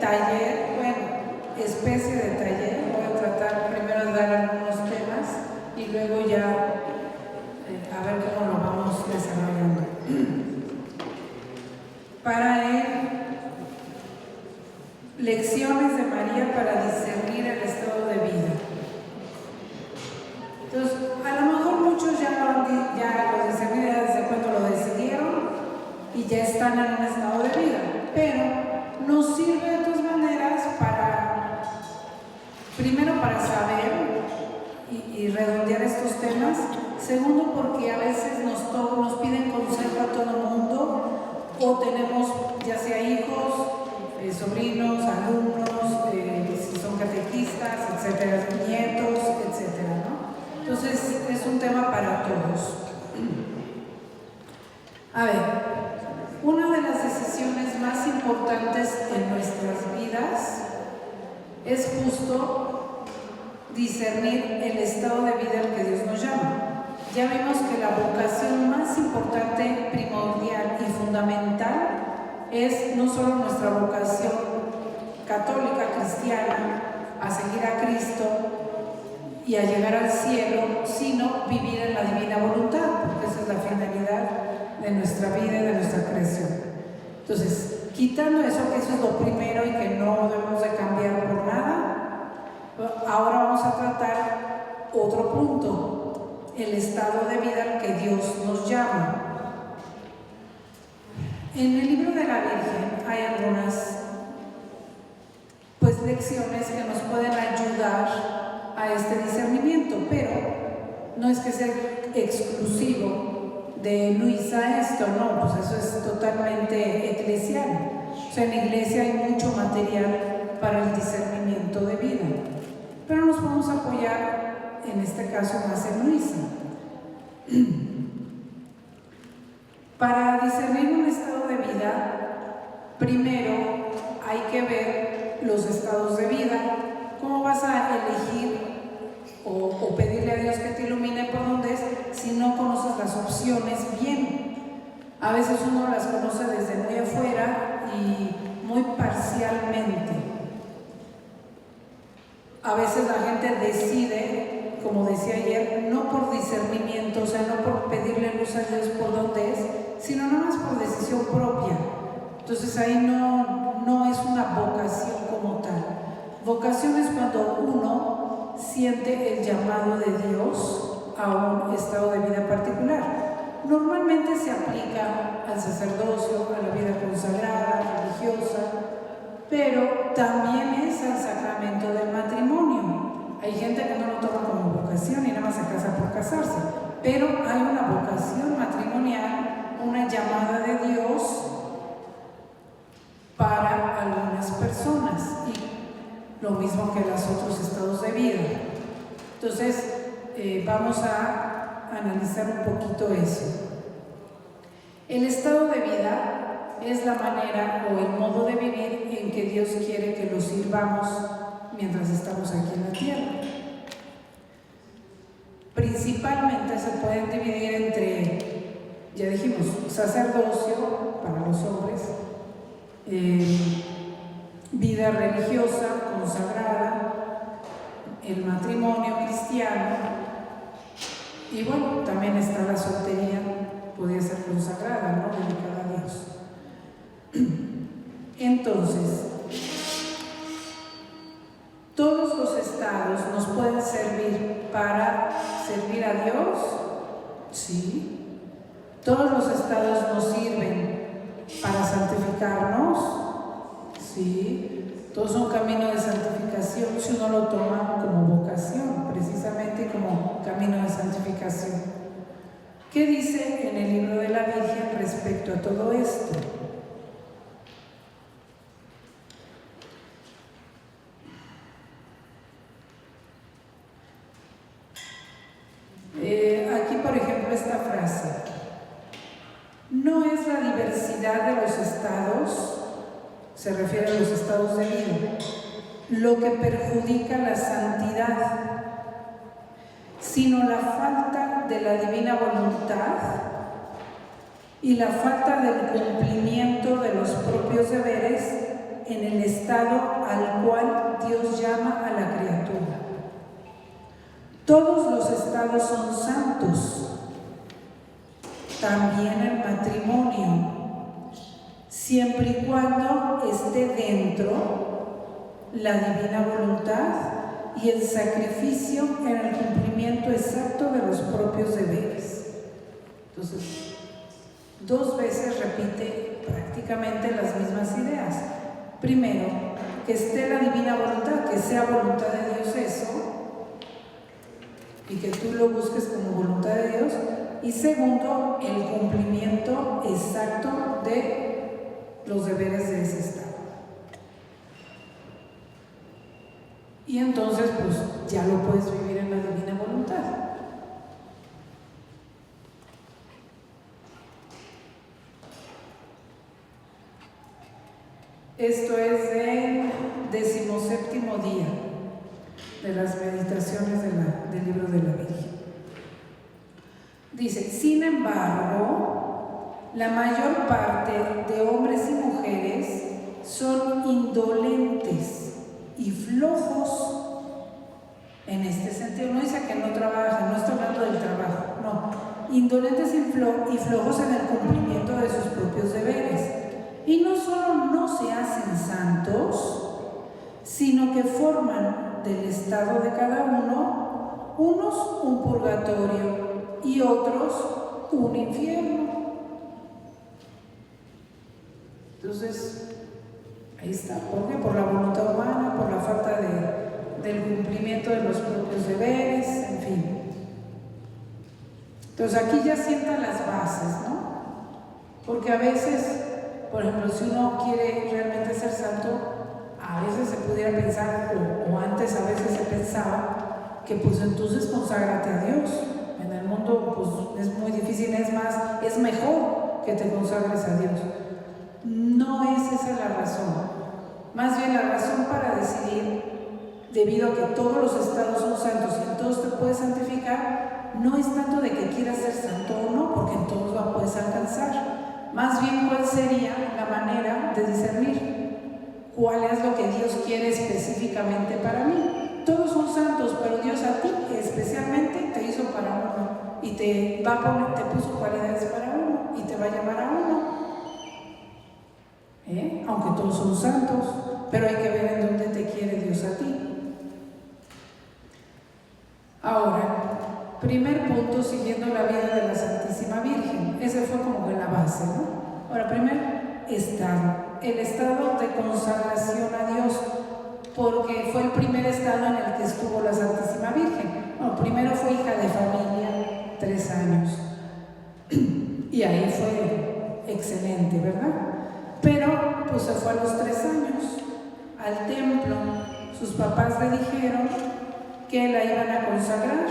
taller, bueno, especie de taller. Voy a tratar primero de dar algunos temas y luego ya a ver cómo lo vamos desarrollando. Para él, lecciones de María para discernir el estado de vida. Entonces, a lo mejor muchos ya lo decidieron, desde cuando lo decidieron y ya están en un estado de vida, pero nos sirve de todas maneras primero para saber y redondear estos temas, segundo porque a veces nos piden consejo a todo el mundo, o tenemos ya sea hijos, sobrinos, alumnos, si son catequistas, etcétera, nietos, etcétera, ¿no? Entonces es un tema para todos. A ver, una de las decisiones más importantes en nuestras vidas es justo discernir el estado de vida al que Dios nos llama. Ya vimos que la vocación más importante, primordial y fundamental es no solo nuestra vocación católica, cristiana, a seguir a Cristo y a llegar al cielo, sino vivir en la divina voluntad, porque esa es la finalidad de nuestra vida y de nuestra creación. Entonces, quitando eso, que eso es lo primero y que no debemos de cambiar por nada, ahora vamos a tratar otro punto, el estado de vida al que Dios nos llama. En el libro de la Virgen hay algunas lecciones que nos pueden ayudar a este discernimiento, pero no es que sea exclusivo de Luisa esto, no, pues eso es totalmente eclesial. O sea, en la iglesia hay mucho material para el discernimiento de vida, pero nos vamos a apoyar en este caso más en Luisa. Para discernir un estado de vida, primero hay que ver los estados de vida. ¿Cómo vas a elegir o pedirle a Dios que te ilumine por dónde es si no conoces las opciones bien? A veces uno las conoce desde muy afuera y muy parcialmente. A veces la gente decide, como decía ayer, no por discernimiento, o sea, no por pedirle luz a Dios por dónde es, sino nada más por decisión propia. Entonces ahí no es una vocación como tal. Vocación es cuando uno siente el llamado de Dios a un estado de vida particular. Normalmente se aplica al sacerdocio, a la vida consagrada, religiosa, pero también es al sacramento del matrimonio. Hay gente que no lo toma como vocación y nada más se casa por casarse, pero hay una vocación matrimonial, una llamada de Dios para algunas personas, y lo mismo que los otros estados de vida. Entonces, vamos a analizar un poquito eso. El estado de vida es la manera o el modo de vivir en que Dios quiere que lo sirvamos mientras estamos aquí en la tierra. Principalmente se pueden dividir entre, ya dijimos, sacerdocio para los hombres, vida religiosa, consagrada, el matrimonio cristiano, y bueno, también está la soltería, podría ser consagrada, ¿no? Dedicada a Dios. Entonces, todos los estados nos pueden servir para servir a Dios, sí. Todos los estados nos sirven para santificarnos, sí. Todos son camino de santificación si uno lo toma como vocación, precisamente como camino de santificación. ¿Qué dice en el libro de la Virgen respecto a todo esto? Aquí, por ejemplo, esta frase: no es la diversidad de los estados, se refiere a los estados de vida, lo que perjudica la santidad, sino la falta de la divina voluntad y la falta del cumplimiento de los propios deberes en el estado al cual Dios llama a la criatura. Todos los estados son santos, también el matrimonio, siempre y cuando esté dentro la divina voluntad y el sacrificio en el cumplimiento exacto de los propios deberes. Entonces, 2 veces repite prácticamente las mismas ideas. Primero, que esté la divina voluntad, que sea voluntad de Dios eso, y que tú lo busques como voluntad de Dios. Y segundo, el cumplimiento exacto de los deberes de ese estado. Y entonces, pues ya lo puedes vivir en la divina voluntad. Esto es del 17º día de las meditaciones del libro de la Virgen. Dice: sin embargo, la mayor parte de hombres y mujeres son indolentes y flojos en este sentido. No dice que no trabajan, no está hablando del trabajo, no. Indolentes y flojos en el cumplimiento de sus propios deberes. Y no solo no se hacen santos, sino que forman del estado de cada uno, unos un purgatorio y otros un infierno. Entonces, ahí está. ¿Por qué? Por la voluntad humana, por la falta del cumplimiento de los propios deberes, en fin. Entonces aquí ya sientan las bases, ¿no? Porque a veces, por ejemplo, si uno quiere realmente ser santo, a veces se pudiera pensar, o antes a veces se pensaba, que pues entonces conságrate a Dios. En el mundo pues es muy difícil, es más, es mejor que te consagres a Dios. No es esa la razón. Más bien la razón para decidir, debido a que todos los estados son santos y en todos te puedes santificar, no es tanto de que quieras ser santo o no, porque en todos la puedes alcanzar. Más bien, ¿cuál sería la manera de discernir cuál es lo que Dios quiere específicamente para mí? Todos son santos, pero Dios a ti especialmente te hizo para uno y te puso cualidades para uno y te va a llamar a uno. Aunque todos son santos, pero hay que ver en dónde te quiere Dios a ti. Ahora, primer punto, siguiendo la vida de la Santísima Virgen. Ese fue como que la base, ¿no? Ahora, primer estado, el estado de consagración a Dios, porque fue el primer estado en el que estuvo la Santísima Virgen. Bueno, primero fue hija de familia, 3 años, y ahí fue excelente, ¿verdad? Pero pues se fue a los 3 años al templo. Sus papás le dijeron que la iban a consagrar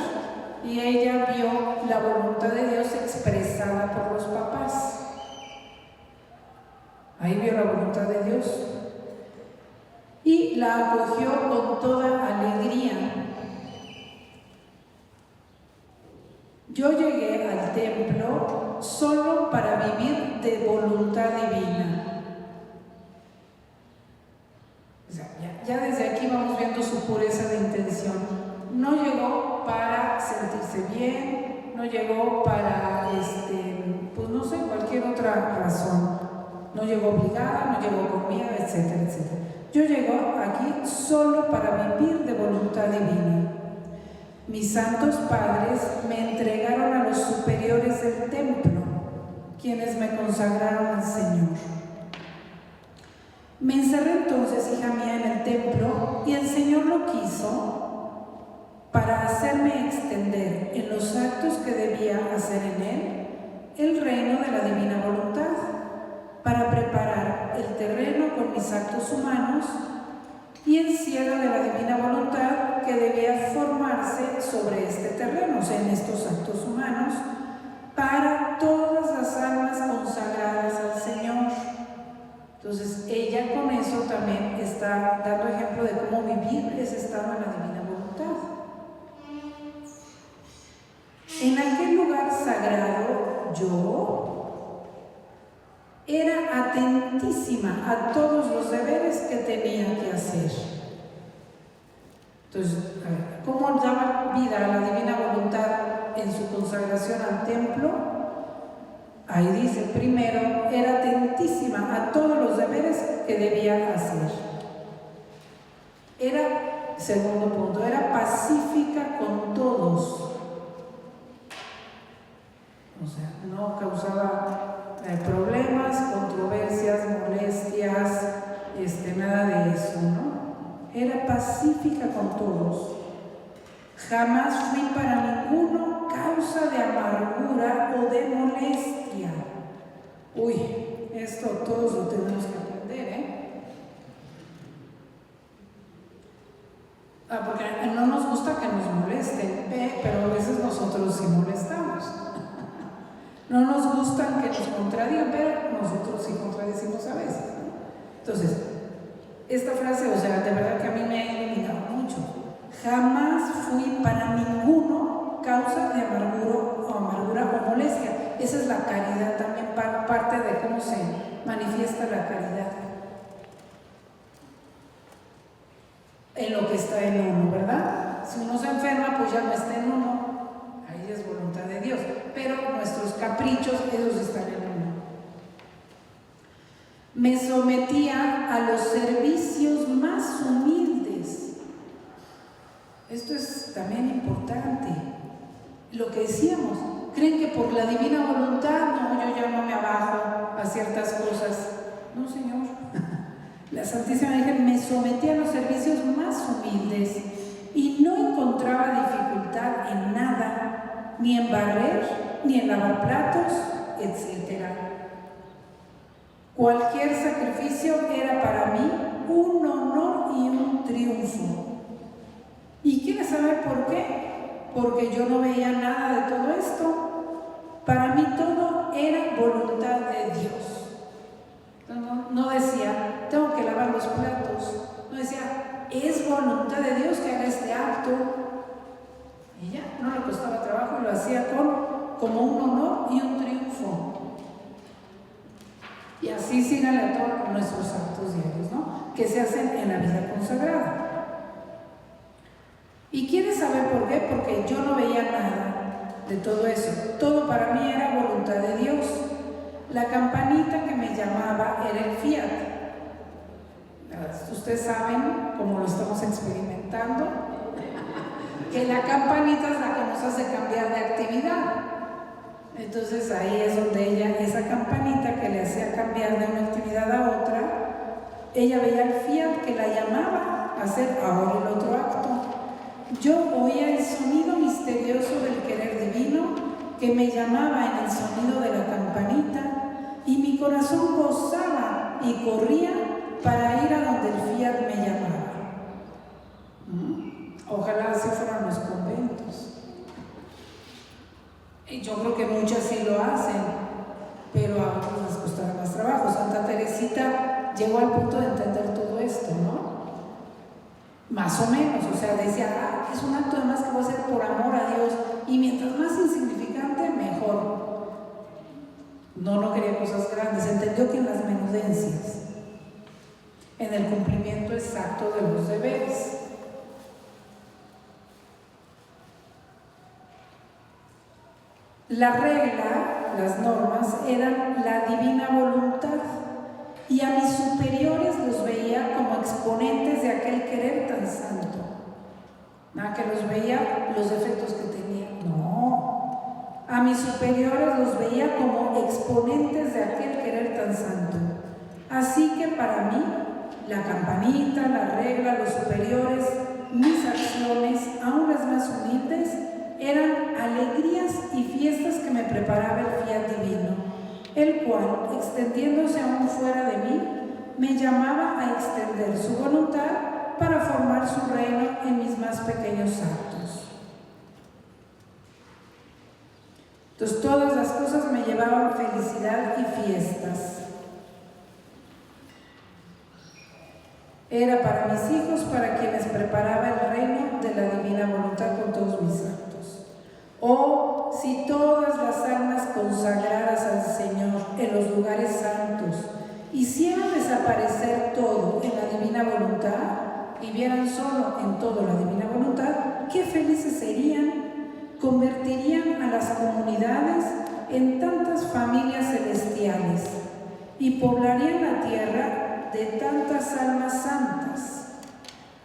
y ella vio la voluntad de Dios expresada por los papás. Ahí vio la voluntad de Dios y la acogió con toda alegría. Yo llegué al templo solo para vivir de voluntad divina. O sea, ya desde aquí vamos viendo su pureza de intención. No llegó para sentirse bien, no llegó para, pues no sé, cualquier otra razón. No llegó obligada, no llegó con miedo, etcétera, etcétera. Yo llego aquí solo para vivir de voluntad divina. Mis santos padres me entregaron a los superiores del templo, quienes me consagraron al Señor. Me encerré entonces, hija mía, en el templo y el Señor lo quiso para hacerme extender en los actos que debía hacer en él el reino de la divina voluntad, para preparar el terreno con mis actos humanos y el cielo de la divina voluntad que debía formarse sobre este terreno, o sea, en estos actos humanos, para todas las almas consagradas al Señor. Entonces, ella con eso también está dando ejemplo de cómo vivir ese estado en la divina voluntad. En aquel lugar sagrado, yo, Era atentísima a todos los deberes que tenía que hacer. Entonces, ¿cómo daba vida a la divina voluntad en su consagración al templo? Ahí dice, primero, era atentísima a todos los deberes que debía hacer. Segundo punto, era pacífica con todos. O sea, no causaba problemas, controversias, molestias, nada de eso, ¿no? Era pacífica con todos. Jamás fui para ninguno causa de amargura o de molestia. Uy, esto todos lo tenemos que aprender, ¿eh? Porque no nos gusta que nos molesten, pero a veces nosotros sí molestamos. No nos gustan que nos contradigan, pero nosotros sí contradecimos a veces, ¿no? Entonces, esta frase, o sea, de verdad que a mí me ha iluminado mucho. Jamás fui para ninguno causa de amargura o molestia. Esa es la caridad también, parte de cómo se manifiesta la caridad. En lo que está en uno, ¿verdad? Si uno se enferma, pues ya no está en uno. Ahí es voluntad de Dios. Pero nuestros caprichos, esos están en uno. Me sometía a los servicios más humildes. Esto es también importante. Lo que decíamos, creen que por la divina voluntad, no, yo ya no me abajo a ciertas cosas. No, Señor. La Santísima Virgen me sometía a los servicios más humildes y no encontraba dificultad en nada, ni en barrer, ni en lavar platos, etc. Cualquier sacrificio era para mí un honor y un triunfo. ¿Y quieres saber por qué? Porque yo no veía nada de todo esto. Para mí todo era voluntad de Dios. No decía, tengo que lavar los platos. No decía, es voluntad de Dios que haga este acto. Y ya, no le costaba trabajo y lo hacía como un honor y un triunfo. Y así síganle a todos nuestros actos diarios, ¿no? Que se hacen en la vida consagrada. ¿Y quieres saber por qué? Porque yo no veía nada de todo eso. Todo para mí era voluntad de Dios. La campanita que me llamaba era el fiat. Ustedes saben, como lo estamos experimentando, que la campanita es la que nos hace cambiar de actividad. Entonces ahí es donde esa campanita que le hacía cambiar de una actividad a otra, ella veía el fiat que la llamaba a hacer ahora el otro acto. Yo oía el sonido misterioso del querer divino que me llamaba en el sonido de la campanita y mi corazón gozaba y corría para ir a donde el fiat me llamaba. Ojalá así fueran los conventos. Y yo creo que muchas sí lo hacen, pero a otros les costará más trabajo. Santa Teresita llegó al punto de entender todo esto, ¿no? Más o menos, o sea, decía, es un acto además que voy a hacer por amor a Dios, y mientras más insignificante, mejor. No quería cosas grandes, entendió que en las menudencias, en el cumplimiento exacto de los deberes. La regla, las normas, eran la divina voluntad, y a mis superiores los veía como exponentes de aquel querer tan santo. Nada que los veía los defectos que tenía. No. A mis superiores los veía como exponentes de aquel querer tan santo. Así que para mí, la campanita, la regla, los superiores, mis acciones, aún las más humildes, eran alegrías y fiestas que me preparaba el fiat divino, el cual, extendiéndose aún fuera de mí, me llamaba a extender su voluntad para formar su reino en mis más pequeños actos. Entonces todas las cosas me llevaban felicidad y fiestas. Era para mis hijos, para quienes preparaba el reino de la divina voluntad con todos mis actos. Oh, si todas las almas consagradas al Señor en los lugares santos hicieran desaparecer todo en la divina voluntad y vieran solo en todo la divina voluntad, qué felices serían. Convertirían a las comunidades en tantas familias celestiales y poblarían la tierra de tantas almas santas.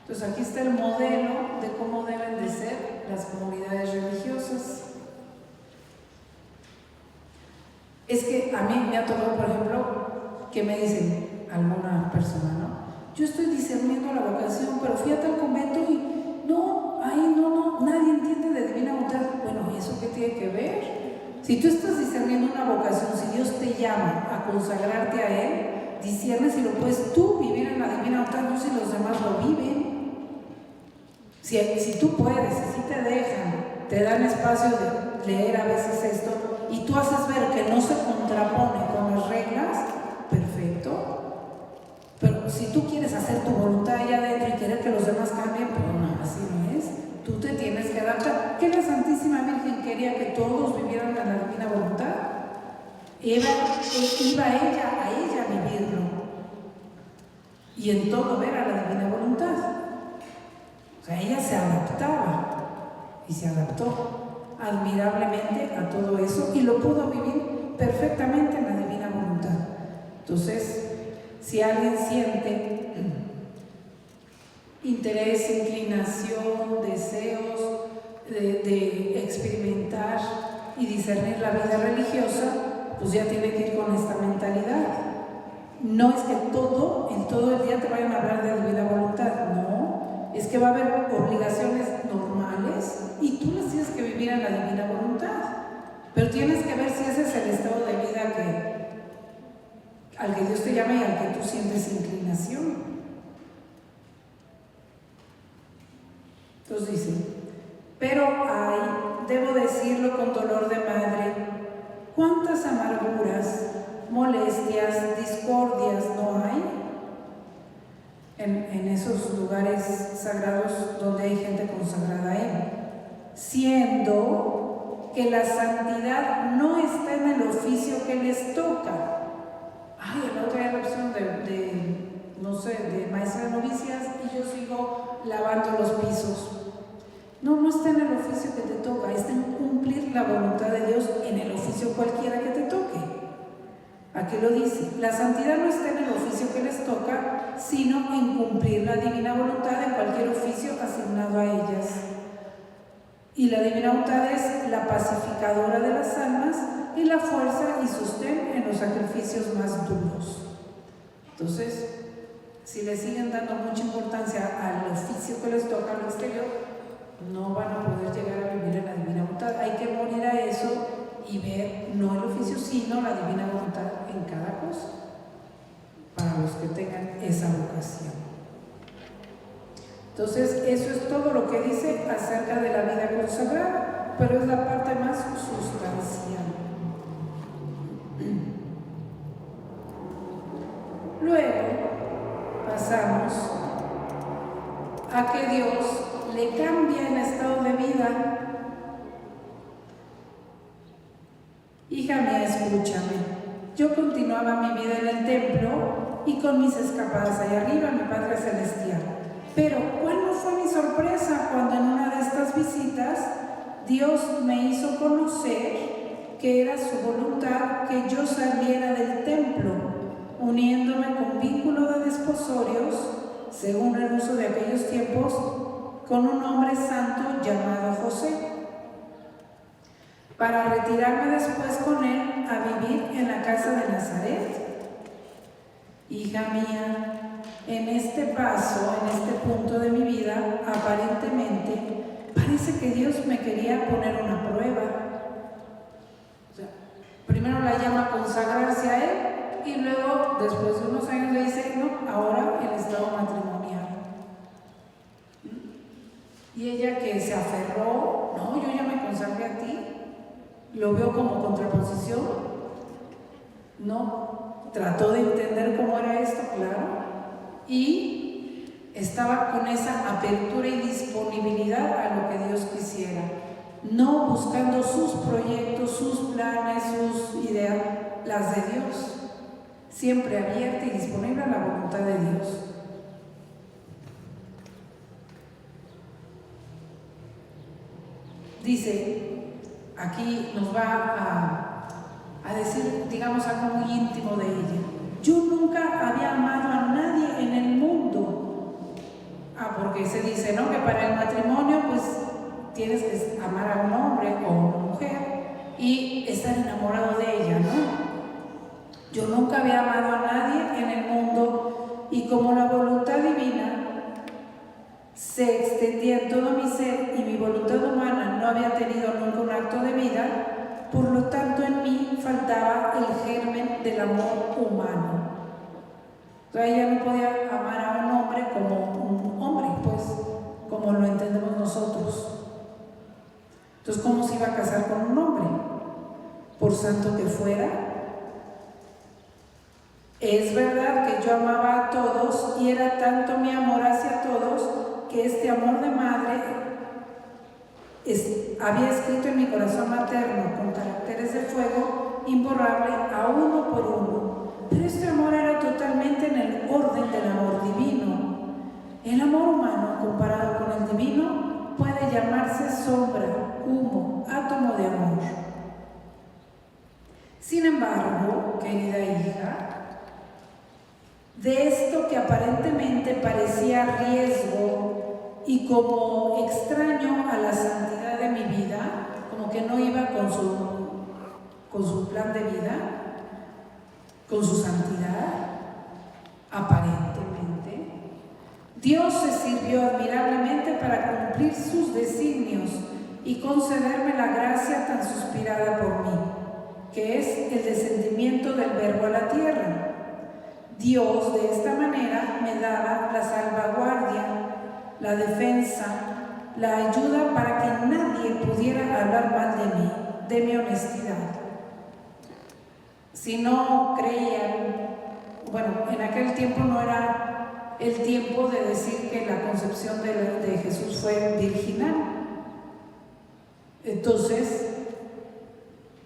Entonces aquí está el modelo de cómo deben de ser las comunidades religiosas. Es que a mí me ha tocado, por ejemplo, que me dicen alguna persona, ¿no? Yo estoy discerniendo la vocación, pero fui a tal convento y no, ahí no, nadie entiende de divina voluntad. Bueno, ¿y eso qué tiene que ver? Si tú estás discerniendo una vocación, si Dios te llama a consagrarte a Él, disciernes si lo puedes tú vivir en la divina voluntad, no si los demás lo viven. Si tú puedes, si te dejan, te dan espacio de leer a veces esto, y tú haces ver que no se contrapone con las reglas, perfecto. Pero si tú quieres hacer tu voluntad allá adentro y querer que los demás cambien, pues no, así no es. Tú te tienes que adaptar. ¿Qué la Santísima Virgen quería? Que todos vivieran en la divina voluntad. Iba a ella a vivirlo. Y en todo ver a la divina voluntad. O sea, ella se adaptaba y se adaptó admirablemente a todo eso y lo pudo vivir perfectamente en la divina voluntad. Entonces, si alguien siente interés, inclinación, deseos de experimentar y discernir la vida religiosa, pues ya tiene que ir con esta mentalidad. No es que en todo el día te vayan a hablar de divina voluntad, no, es que va a haber obligaciones normales y tú las tienes que vivir en la divina voluntad, pero tienes que ver si ese es el estado de vida al que Dios te llama y al que tú sientes inclinación. Entonces dice, pero debo decirlo con dolor de madre, cuántas amarguras, molestias, discordias no hay en esos lugares sagrados donde hay gente consagrada a Él, siendo que la santidad no está en el oficio que les toca. En la otra era la opción de maestra de novicias y yo sigo lavando los pisos. No está en el oficio que te toca, está en cumplir la voluntad de Dios en el oficio cualquiera que te toque. Aquí lo dice, la santidad no está en el oficio que les toca, sino en cumplir la divina voluntad en cualquier oficio asignado a ellas. Y la divina voluntad es la pacificadora de las almas y la fuerza y sostén en los sacrificios más duros. Entonces, si le siguen dando mucha importancia al oficio que les toca al exterior, no van a poder llegar a vivir en la divina voluntad. Hay que morir a eso y ver no el oficio, sino la divina voluntad en cada cosa, para los que tengan esa vocación. Entonces, eso es todo lo que dice acerca de la vida consagrada, pero es la parte más sustancial. Luego pasamos a que Dios le cambia el estado de vida. Hija mía, escúchame. Yo continuaba mi vida en el templo y con mis escapadas allá arriba, mi Padre Celestial. Pero, ¿cuál no fue mi sorpresa cuando en una de estas visitas Dios me hizo conocer que era su voluntad que yo saliera del templo, uniéndome con vínculo de desposorios, según el uso de aquellos tiempos, con un hombre santo llamado José, para retirarme después con él a vivir en la casa de Nazaret. Hija mía, en este paso, en este punto de mi vida, aparentemente, parece que Dios me quería poner una prueba. O sea, primero la llama a consagrarse a Él y luego, después de unos años, le dice, no, ahora el estado matrimonial. Y ella que se aferró, no, yo ya me consagré a ti, lo veo como contraposición, no, trató de entender cómo era esto, claro, y estaba con esa apertura y disponibilidad a lo que Dios quisiera. no buscando sus proyectos, sus planes, sus ideas, las de Dios, siempre abierta y disponible a la voluntad de Dios. Dice, aquí nos va a decir, digamos, algo muy íntimo de ella. Yo nunca había amado a nadie en el mundo. Porque se dice, ¿no?, que para el matrimonio pues tienes que amar a un hombre o a una mujer y estar enamorado de ella, ¿no? Yo nunca había amado a nadie en el mundo, y como la voluntad divina se extendía en todo mi ser y mi voluntad humana no había tenido nunca un acto de vida, por lo tanto en mí faltaba el germen del amor humano. O sea, ella no podía amar a un hombre como un hombre, pues, como lo entendemos nosotros. Entonces, ¿cómo se iba a casar con un hombre? Por santo que fuera. Es verdad que yo amaba a todos y era tanto mi amor hacia todos que este amor de madre había escrito en mi corazón materno con caracteres de fuego imborrable a uno por uno. Pero este amor era totalmente en el orden del amor divino. El amor humano comparado con el divino puede llamarse sombra, humo, átomo de amor. Sin embargo, querida hija, de esto que aparentemente parecía riesgo y como extraño a la santidad de mi vida, como que no iba con su plan de vida, con su santidad, aparentemente, Dios se sirvió admirablemente para cumplir sus designios y concederme la gracia tan suspirada por mí, que es el descendimiento del Verbo a la tierra. Dios de esta manera me daba la salvaguardia, la defensa, la ayuda para que nadie pudiera hablar mal de mí, de mi honestidad. Si no creían, bueno, en aquel tiempo no era el tiempo de decir que la concepción de Jesús fue virginal. Entonces,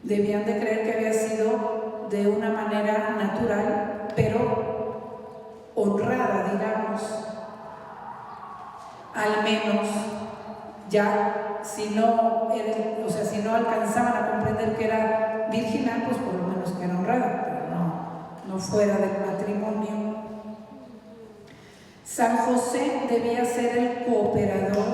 debían de creer que había sido de una manera natural, pero honrada, digamos. Al menos ya, si no alcanzaban a comprender que era virginal, pues por lo menos que era honrada, pero no fuera del matrimonio. San José debía ser el cooperador,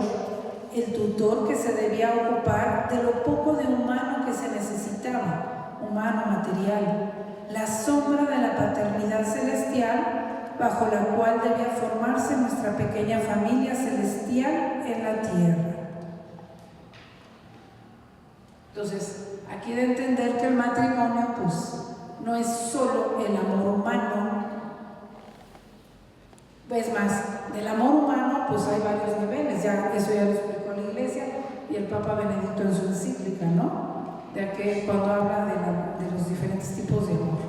el tutor que se debía ocupar de lo poco de humano que se necesitaba, humano, material, la sombra de la paternidad celestial bajo la cual debía formarse nuestra pequeña familia celestial en la tierra. Entonces, aquí de entender que el matrimonio pues no es solo el amor humano. Es más, del amor humano pues hay varios niveles, eso ya lo explicó la Iglesia y el Papa Benedicto en su encíclica, ¿no? De que cuando habla de los diferentes tipos de amor.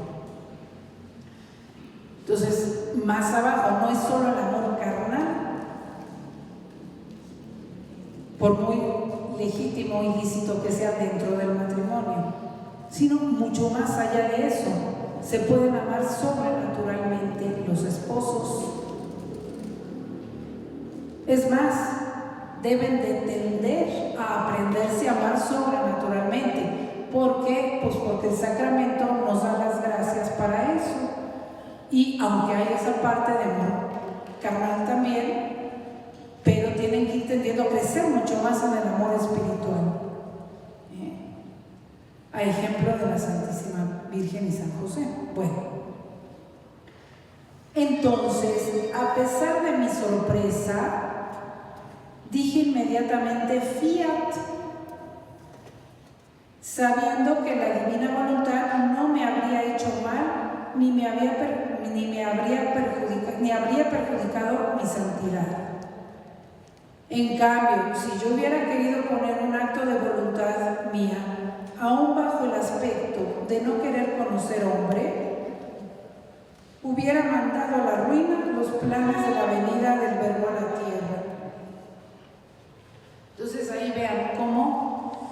Entonces, más abajo, no es solo el amor carnal, por muy legítimo y lícito que sea dentro del matrimonio, sino mucho más allá de eso. Se pueden amar sobrenaturalmente los esposos. Es más, deben de tender a aprenderse a amar sobrenaturalmente. ¿Por qué? Pues porque el sacramento nos da las gracias para eso. Y aunque hay esa parte de amor carnal también, pero tienen que ir tendiendo a crecer mucho más en el amor espiritual. A ejemplo de la Santísima Virgen y San José. Bueno, entonces, a pesar de mi sorpresa, dije inmediatamente fiat, sabiendo que la divina voluntad no me habría hecho mal, ni habría perjudicado mi santidad. En cambio, si yo hubiera querido poner un acto de voluntad mía, aún bajo el aspecto de no querer conocer hombre, hubiera mandado a la ruina los planes de la venida del Verbo a la tierra. Entonces ahí vean cómo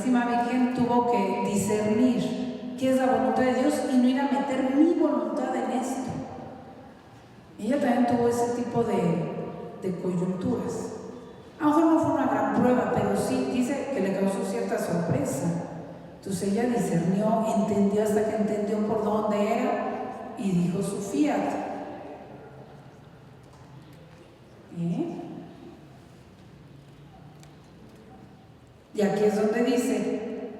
Santísima Virgen tuvo que discernir qué es la voluntad de Dios y no ir a meter mi voluntad en esto. Ella también tuvo ese tipo de coyunturas. A lo mejor no fue una gran prueba, pero sí dice que le causó cierta sorpresa. Entonces ella discernió, entendió hasta que entendió por dónde era y dijo su fiat. Y aquí es donde dice: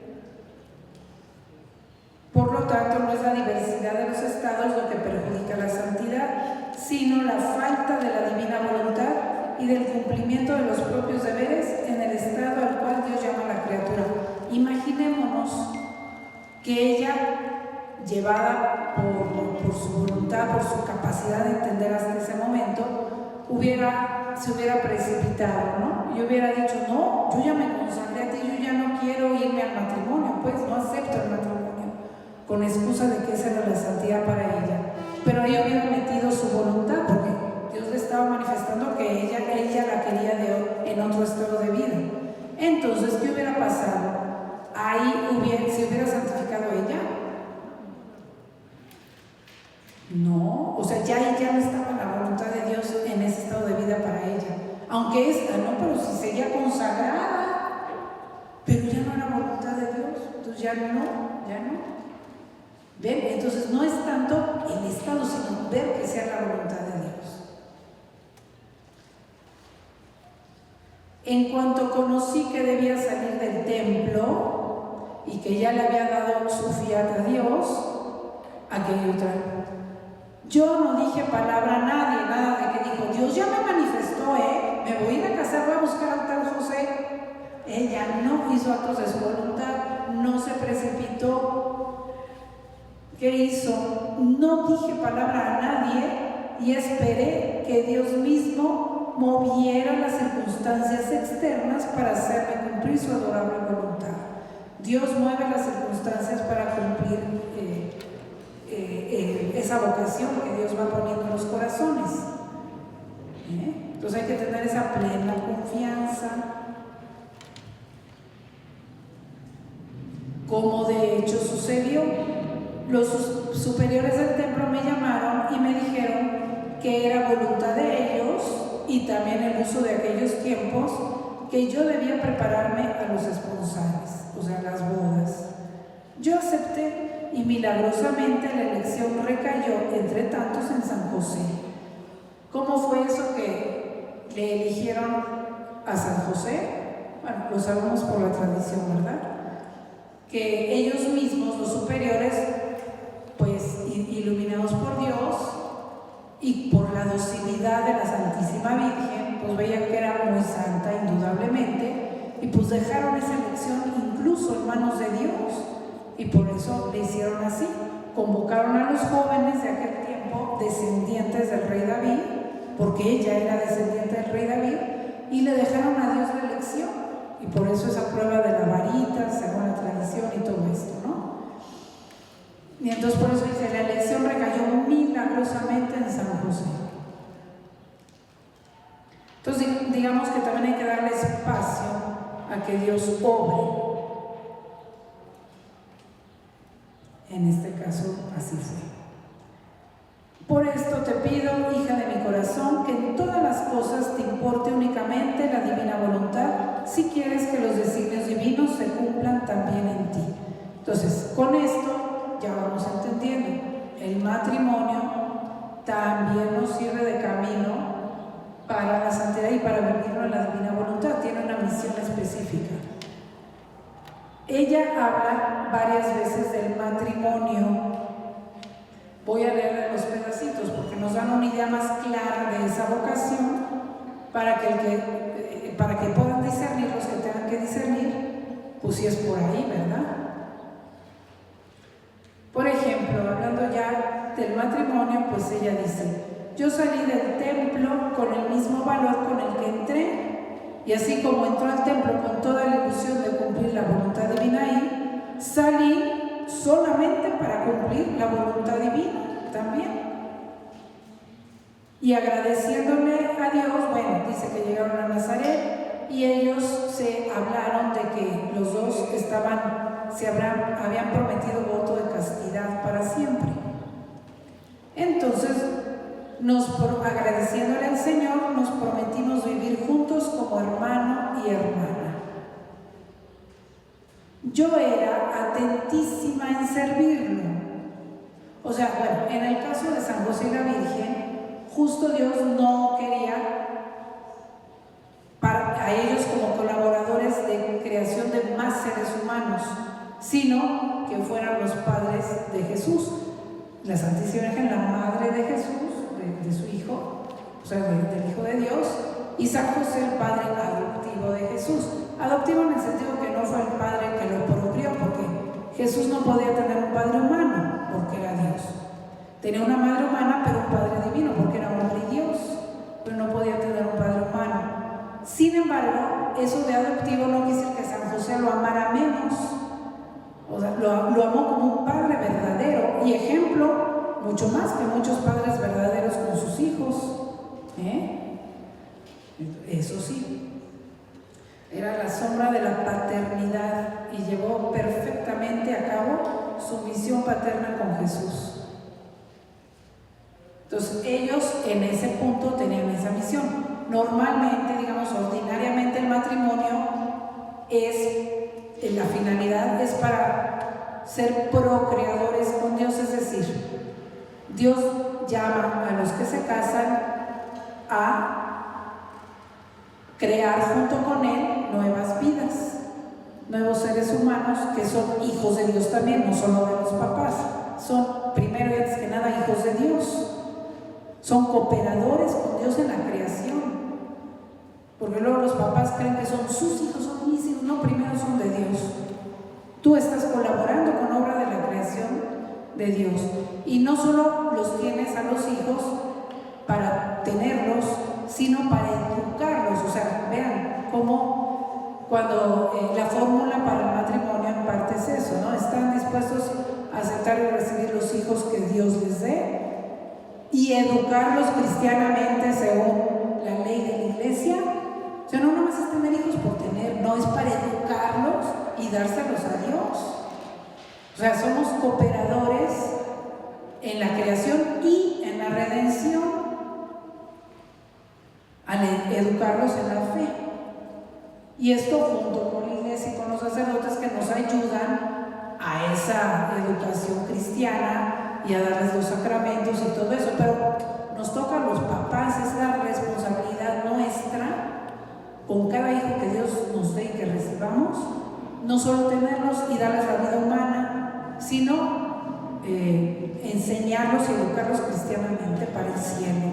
por lo tanto, no es la diversidad de los estados lo que perjudica la santidad, sino la falta de la divina voluntad y del cumplimiento de los propios deberes en el estado al cual Dios llama a la criatura. Imaginémonos que ella, llevada por su voluntad, por su capacidad de entender hasta ese momento, se hubiera precipitado, ¿no? Y hubiera dicho: no, yo ya me consagré a ti, yo ya no quiero irme al matrimonio, pues no acepto el matrimonio, con excusa de que esa era la santidad para ella. Pero ella hubiera metido su voluntad, porque Dios le estaba manifestando que ella la quería en otro estado de vida. Entonces, ¿qué hubiera pasado? Ahí se hubiera santificado ella. No, o sea, ya no estaba la voluntad de Dios en ese estado de vida para ella. Aunque esta, no, pero si seguía consagrada, pero ya no era voluntad de Dios, entonces ya no. ¿Ven? Entonces no es tanto el estado, sino ver que sea la voluntad de Dios. En cuanto conocí que debía salir del templo y que ya le había dado su fiat a Dios, aquella otra: yo no dije palabra a nadie, nada de que dijo: Dios ya me manifestó, me voy a ir a casar, voy a buscar al tal José. Ella no hizo actos de su voluntad, no se precipitó. ¿Qué hizo? No dije palabra a nadie y esperé que Dios mismo moviera las circunstancias externas para hacerme cumplir su adorable voluntad. Dios mueve las circunstancias para cumplir esa vocación que Dios va poniendo en los corazones. Entonces hay que tener esa plena confianza. Como de hecho sucedió, los superiores del templo me llamaron y me dijeron que era voluntad de ellos y también el uso de aquellos tiempos que yo debía prepararme a los esponsales, o sea, las bodas. Yo acepté y milagrosamente la elección recayó entre tantos en San José. ¿Cómo fue eso que le eligieron a San José? Bueno, lo sabemos por la tradición, ¿verdad? Que ellos mismos, los superiores, pues iluminados por Dios y por la docilidad de la Santísima Virgen, pues veían que era muy santa indudablemente, y pues dejaron esa elección incluso en manos de Dios, y por eso le hicieron así. Convocaron a los jóvenes de aquel tiempo, descendientes del rey David, porque ella era descendiente del rey David, y le dejaron a Dios la elección, y por eso esa prueba de la varita según la tradición y todo esto, ¿no? Y entonces por eso dice: la elección recayó milagrosamente en San José. Entonces digamos que también hay que darle espacio a que Dios obre. En este caso así fue. Por esto te pido, hija de mi corazón, que en todas las cosas te importe únicamente la divina voluntad, si quieres que los designios divinos se cumplan también en ti. Entonces, con esto ya vamos entendiendo. El matrimonio también nos sirve de camino para la santidad y para vivirlo en la divina voluntad. Tiene una misión específica. Ella habla varias veces del matrimonio. Voy a leerle los pedacitos porque nos dan una idea más clara de esa vocación para que puedan discernir los que tengan que discernir, pues si es por ahí, ¿verdad? Por ejemplo, hablando ya del matrimonio, pues ella dice: yo salí del templo con el mismo valor con el que entré, y así como entró al templo con toda la ilusión de cumplir la voluntad divina ahí, salí solamente para cumplir la voluntad divina también. Y agradeciéndole a Dios, bueno, dice que llegaron a Nazaret y ellos se hablaron de que los dos estaban habían prometido voto de castidad para siempre. Entonces, agradeciéndole al Señor, nos prometimos vivir juntos como hermano y hermana. Yo era atentísima en servirlo. O sea, bueno, en el caso de San José y la Virgen, justo Dios no quería a ellos como colaboradores de creación de más seres humanos, sino que fueran los padres de Jesús. La Santísima Virgen, la madre de Jesús, de su hijo, o sea, del Hijo de Dios, y San José, el padre adoptivo de Jesús. Adoptivo en el sentido que no fue el padre que lo procreó, porque Jesús no podía tener un padre humano, porque era Dios. Tenía una madre humana, pero un padre divino, porque era hombre y Dios, pero no podía tener un padre humano. Sin embargo, eso de adoptivo no quiere decir que San José lo amara menos. O sea, lo amó como un padre verdadero y ejemplo, mucho más que muchos padres verdaderos con sus hijos. Eso sí, era la sombra de la paternidad y llevó perfectamente a cabo su misión paterna con Jesús. Entonces, ellos en ese punto tenían esa misión. Normalmente, digamos, ordinariamente el matrimonio la finalidad es para ser procreadores con Dios, es decir, Dios llama a los que se casan a crear junto con Él nuevas vidas, nuevos seres humanos que son hijos de Dios también, no solo de los papás, son primero y antes que nada hijos de Dios, son cooperadores con Dios en la creación. Porque luego los papás creen que son sus hijos, son mis hijos. No, primero son de Dios. Tú estás colaborando con obra de la creación de Dios. Y no solo los tienes a los hijos para tenerlos, sino para educarlos. O sea, vean cómo cuando la fórmula para el matrimonio en parte es eso, ¿no? Están dispuestos a aceptar y recibir los hijos que Dios les dé y educarlos cristianamente según la ley de la iglesia. O sea, no nomás es tener hijos por tener, no, es para educarlos y dárselos a Dios. O sea, somos cooperadores en la creación y en la redención al educarlos en la fe. Y esto junto con la iglesia y con los sacerdotes que nos ayudan a esa educación cristiana y a darles los sacramentos y todo eso. Pero nos toca a los papás, es la responsabilidad nuestra con cada hijo que Dios nos dé y que recibamos, no solo tenerlos y darles la vida humana, sino enseñarlos y educarlos cristianamente para el cielo.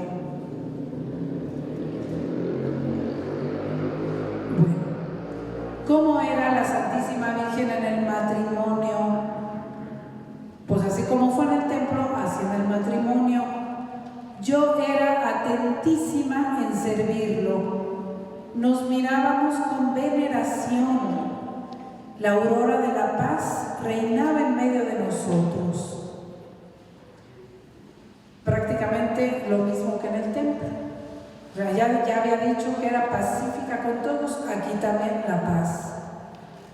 Bueno, ¿cómo era la Santísima Virgen en el matrimonio? Pues así como fue en el templo, así en el matrimonio. Yo era atentísima en servirlo. Nos mirábamos con veneración. La aurora de la paz reinaba en medio de nosotros. Prácticamente lo mismo que en el templo. O sea, ya había dicho que era pacífica con todos, aquí también la paz.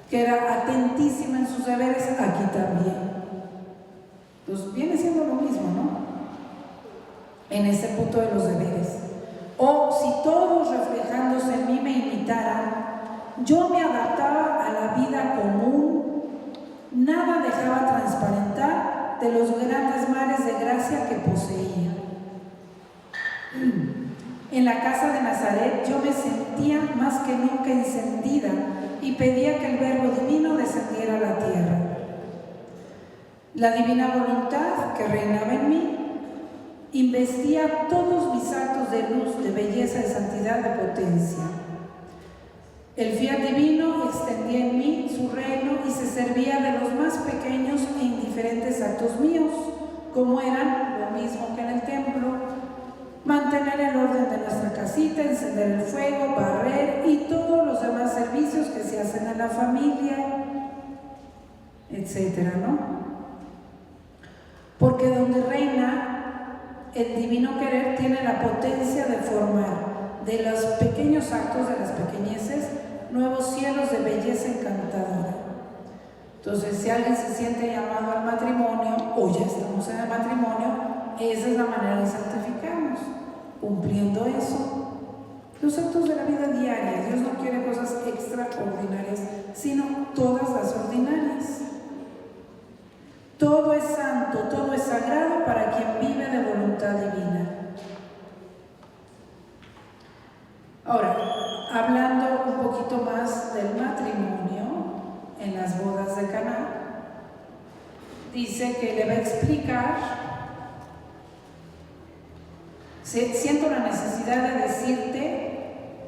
Que era atentísima en sus deberes, aquí también. Pues viene siendo lo mismo, ¿no? En ese punto de los deberes. O si todos reflejándose en mí me imitaran, yo me adaptaba a la vida común, nada dejaba transparentar de los grandes mares de gracia que poseía. En la casa de Nazaret yo me sentía más que nunca encendida y pedía que el Verbo Divino descendiera a la tierra. La divina voluntad que reinaba en mí investía todos mis actos de luz, de belleza, de santidad, de potencia. El fiat divino extendía en mí su reino y se servía de los más pequeños e indiferentes actos míos, como eran lo mismo que en el templo: mantener el orden de nuestra casita, encender el fuego, barrer y todos los demás servicios que se hacen en la familia, etcétera, ¿no? Porque donde reina el divino querer tiene la potencia de formar de los pequeños actos, de las pequeñeces, nuevos cielos de belleza encantadora. Entonces, si alguien se siente llamado al matrimonio, o ya estamos en el matrimonio, esa es la manera de santificarnos, cumpliendo eso. Los actos de la vida diaria. Dios no quiere cosas extraordinarias, sino todas las ordinarias. Todo es santo, todo es sagrado para quien vive de voluntad divina. Ahora, hablando un poquito más del matrimonio en las bodas de Caná, dice que le va a explicar: siento la necesidad de decirte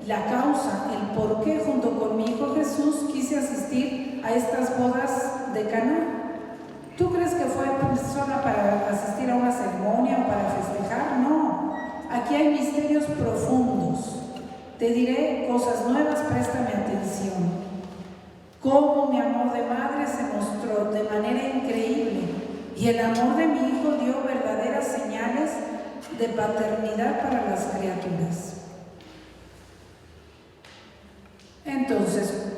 la causa, el por qué junto con mi hijo Jesús quise asistir a estas bodas de Caná. ¿Tú crees que fue persona para asistir a una ceremonia o para festejar? No, aquí hay misterios profundos. Te diré cosas nuevas, préstame atención. Cómo mi amor de madre se mostró de manera increíble y el amor de mi hijo dio verdaderas señales de paternidad para las criaturas. Entonces,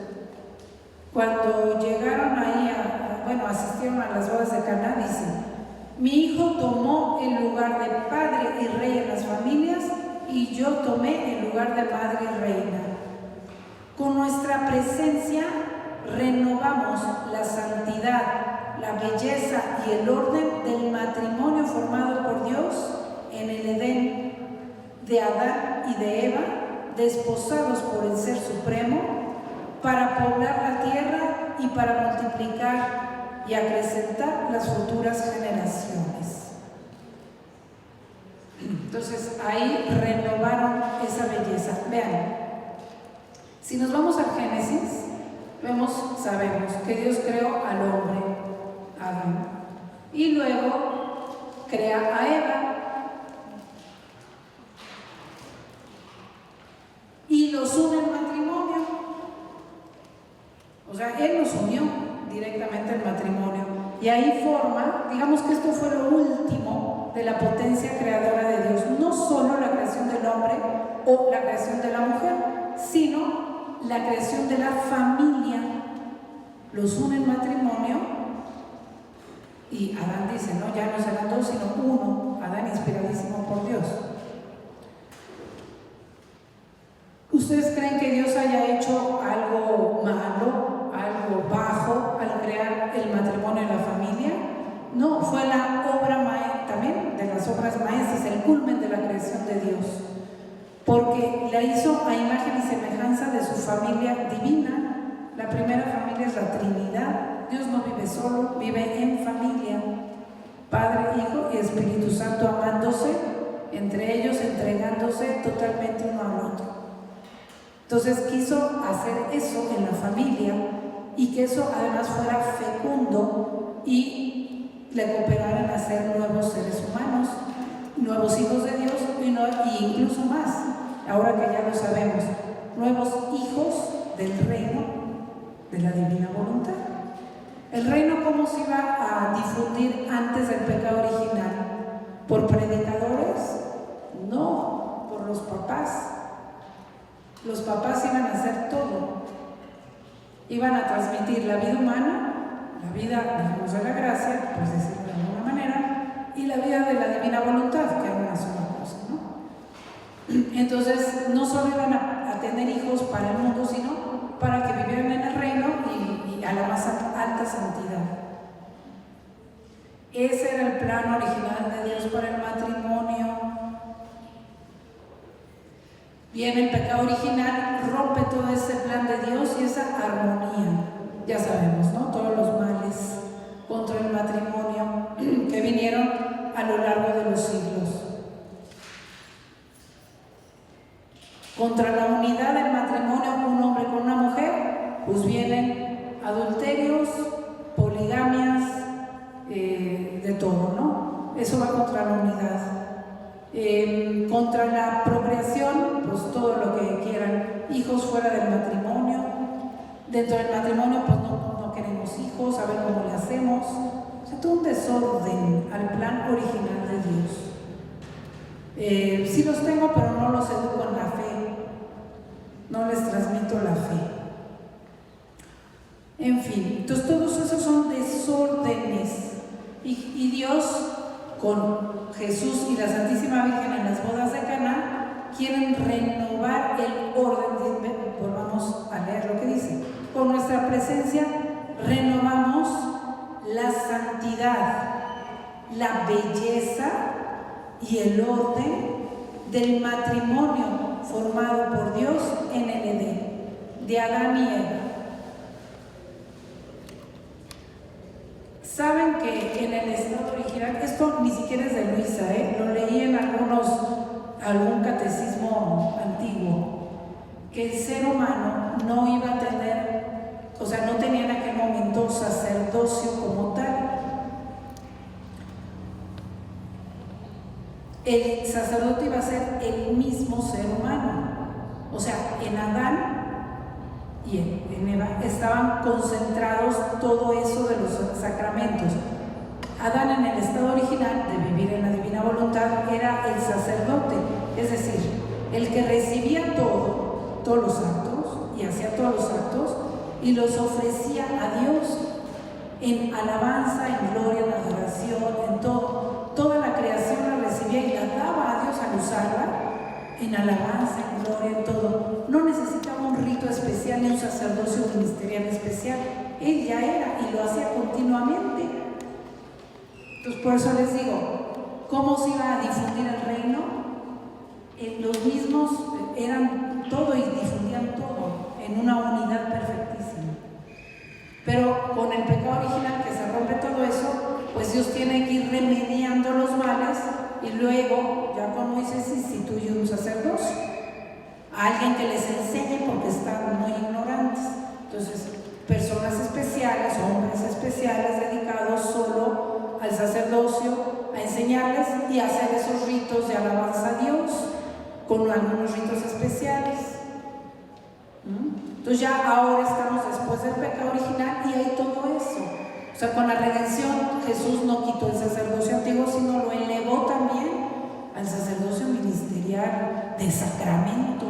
cuando llegaron ahí asistieron a las bodas de Caná, dice: mi hijo tomó el lugar de padre y rey en las familias y yo tomé el lugar de madre y reina. Con nuestra presencia renovamos la santidad, la belleza y el orden del matrimonio formado por Dios en el Edén, de Adán y de Eva, desposados por el Ser Supremo, para poblar la tierra y para multiplicar y acrecentar las futuras generaciones. Entonces ahí renovaron esa belleza. Vean, si nos vamos al Génesis, sabemos que Dios creó al hombre, Adán, y luego crea a Eva y los une en matrimonio. O sea, Él nos unió directamente en matrimonio y ahí forma, digamos que esto fue lo último de la potencia creadora de Dios, no solo la creación del hombre o la creación de la mujer, sino la creación de la familia. Los une en matrimonio y Adán dice, no, ya no serán dos sino uno. Adán inspiradísimo por Dios. ¿Ustedes creen que Dios haya hecho algo malo, algo bajo al crear el matrimonio y la familia? No, fue la obra también de las obras maestras, el culmen de la creación de Dios, porque la hizo a imagen y semejanza de su familia divina. La primera familia es la Trinidad. Dios no vive solo, vive en familia, Padre, Hijo y Espíritu Santo, amándose entre ellos, entregándose totalmente uno al otro. Entonces quiso hacer eso en la familia y que eso además fuera fecundo y le cooperara en hacer nuevos seres humanos, nuevos hijos de Dios y incluso más, ahora que ya lo sabemos, nuevos hijos del reino de la divina voluntad. ¿El reino cómo se iba a difundir antes del pecado original? ¿Por predicadores? No, por los papás. Los papás iban a hacer todo. Iban a transmitir la vida humana, la vida, digamos, de la gracia, pues decirlo de alguna manera, y la vida de la divina voluntad, que era una sola cosa, ¿no? Entonces, no solo iban a tener hijos para el mundo, sino para que vivieran en el reino y a la más alta santidad. Ese era el plan original de Dios para el matrimonio. Viene el pecado original, rompe todo ese plan de Dios y esa armonía. Ya sabemos, ¿no? Todos los males contra el matrimonio que vinieron a lo largo de los siglos. Contra la unidad del matrimonio, un hombre con una mujer, pues vienen adulterios, poligamias, de todo, ¿no? Eso va contra la unidad. Contra la procreación, pues todo lo que quieran, hijos fuera del matrimonio. Dentro del matrimonio, pues no queremos hijos, a ver cómo le hacemos. O sea, todo un desorden al plan original de Dios. Sí los tengo, pero no los educo en la fe. No les transmito la fe. En fin, entonces todos esos son desórdenes. Y Dios, con Jesús y la Santísima Virgen en las bodas de Caná, quieren renovar el orden. Volvamos a leer lo que dice. Con nuestra presencia renovamos la santidad, la belleza y el orden del matrimonio formado por Dios en el Edén, de Adán y Eva. Saben que en el estado original, esto ni siquiera es de Luisa, lo leí en algún catecismo antiguo, que el ser humano no iba a tener, o sea, no tenía en aquel momento sacerdocio como tal. El sacerdote iba a ser el mismo ser humano, o sea, en Adán y en Eva estaban concentrados todo eso de los sacramentos. Adán, en el estado original de vivir en la divina voluntad, era el sacerdote, es decir, el que recibía todos los actos y hacía todos los actos y los ofrecía a Dios en alabanza, en gloria, en adoración, en todo. Toda la creación la recibía y la daba a Dios al usarla en alabanza, en gloria, en todo. No necesitaba un rito especial ni un sacerdocio ministerial especial. Él ya era y lo hacía continuamente. Entonces, por eso les digo, ¿cómo se iba a difundir el reino? Los mismos eran todo y difundían todo en una unidad perfectísima. Pero con el pecado original, que se rompe todo eso, pues Dios tiene que ir remediando los males y luego, ya con Moisés, instituye un sacerdocio, a alguien que les enseñe porque están muy ignorantes. Entonces, personas especiales, hombres especiales dedicados solo al sacerdocio, a enseñarles y a hacer esos ritos de alabanza a Dios con algunos ritos especiales. Entonces ya ahora estamos después del pecado original y hay todo eso. O sea, con la redención Jesús no quitó el sacerdocio antiguo, sino lo elevó también al sacerdocio ministerial de sacramento.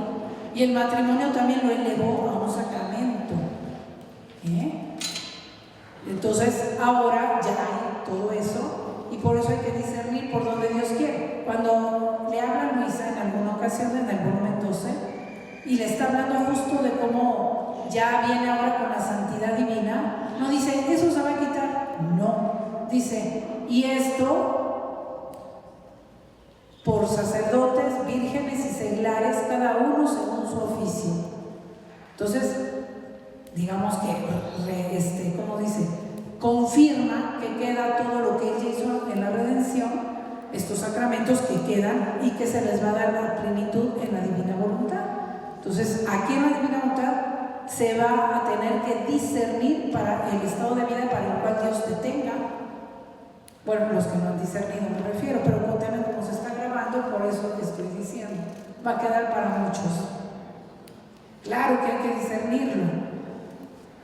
Y el matrimonio también lo elevó a un sacramento. Entonces ahora ya hay todo eso y por eso hay que discernir por donde Dios quiere. Cuando le habla a Luisa en alguna ocasión en el volumen 12 y le está hablando justo de cómo ya viene ahora con la santidad divina, no dice, eso se va a quitar, no, dice, y esto por sacerdotes, vírgenes y seglares, cada uno según su oficio. Entonces, digamos que, ¿cómo dice? Confirma que queda todo lo que ella hizo en la redención, estos sacramentos que quedan y que se les va a dar la plenitud en la divina voluntad. Entonces, aquí en la divina voluntad se va a tener que discernir para el estado de vida para el cual Dios te tenga. Bueno, los que no han discernido me refiero, pero también como se está grabando, por eso estoy diciendo, va a quedar para muchos. Claro que hay que discernirlo.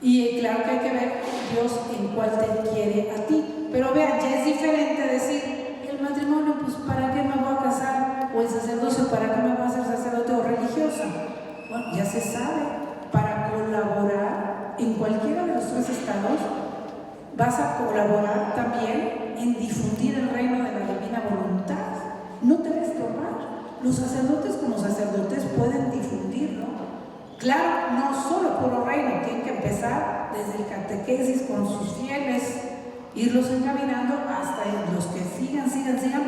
Y claro que hay que ver Dios en cuál te quiere a ti. Pero vean, ya es diferente decir, el matrimonio, pues ¿para qué me voy a casar? O el sacerdocio, ¿para qué me voy a hacer sacerdote o religiosa? Bueno, ya se sabe, para colaborar en cualquiera de los tres estados, vas a colaborar también en difundir el reino de la divina voluntad. No te va a estorbar. Los sacerdotes como sacerdotes pueden difundirlo. Claro, no solo puro reino, tienen que empezar desde el catequesis con sus fieles, irlos encaminando hasta los que sigan,